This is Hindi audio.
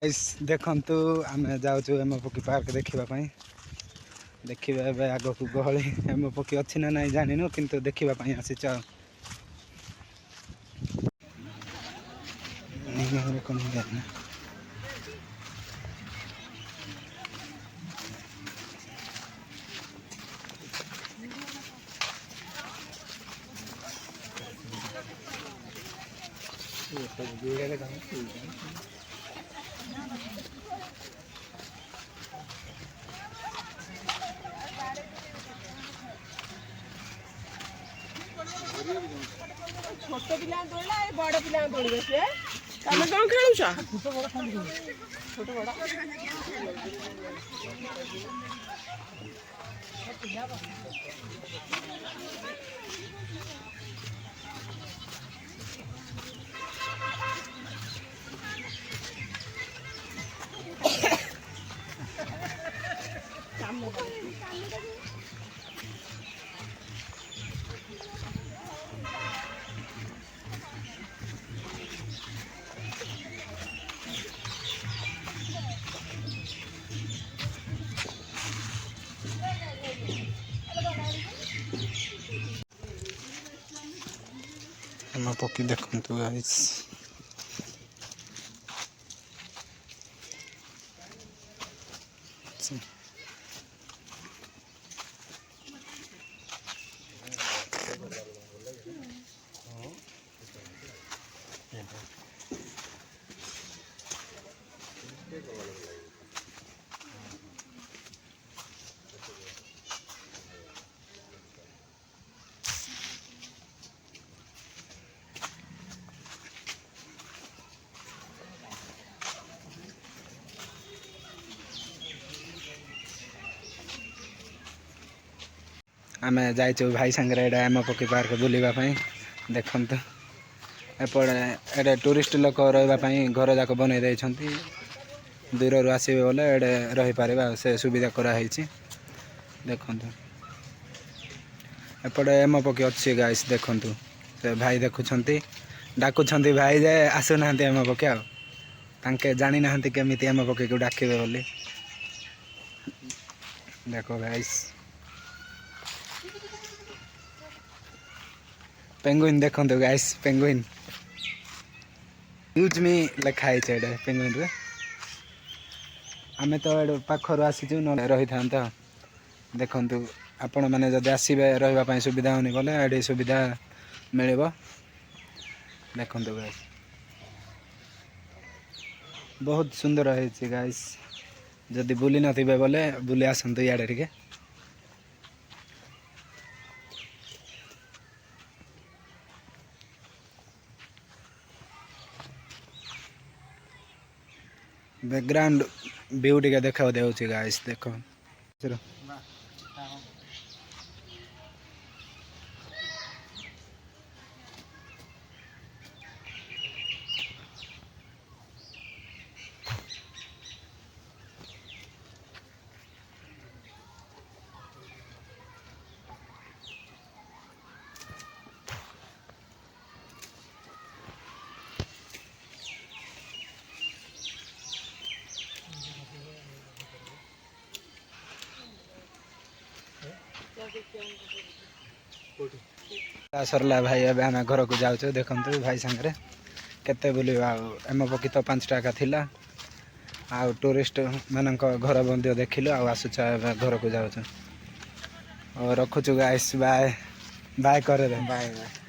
देखु आम जाऊँ एम पक्षी पार्क देखापी देखा आग को गहली एम पक्षी अच्छी ना नहीं जानिनु किंतु देखापी आसीच छोट पिला दौड़ा बड़ पिला दौड़े सी तुम कौन खेलुच छोट बड़ एम पक्षी देखु गाइस आम जाइचु भाई सांगे एम पक्षी पार्क बुलापी देखु एपटे टूरिस्ट लोक रही घर जाक बनई देती दूर आसवे बोले एडे रही पारे से सुविधा कराई देखु एपटे एम पक्षी अच्छी गाइस देखु से भाई देखुंट डाकुंट भाई जे आसुना एम पक्षी आके जानी ना केमी एम पक्षी को डाकबे बोली देखो गाइस पेंगुइन देखो गाइस पेंगुइन यूज मी लिखाई पेंगुइन रे आम तो पाखर आसीचु न रही था देखु आपण मैंने जब आसबे रही सुविधा होनी बोले ये सुविधा मिल देखु गाइस बहुत सुंदर है गाइस जदि बुली नथिबे बोले बुली आसतु इे टे बैकग्राउंड व्यू टे देखा दे गाइस देखो सरला भाई अब आम घर को जाऊँ देखु भाई सांगे केते बुलवा एम पक्षी तो 5 टाका थिला आ टूरिस्ट मान घर बंद देखिलु आसुच घर को जाऊँ और रखुचु गाइस बाय बाय करे बाय बाय।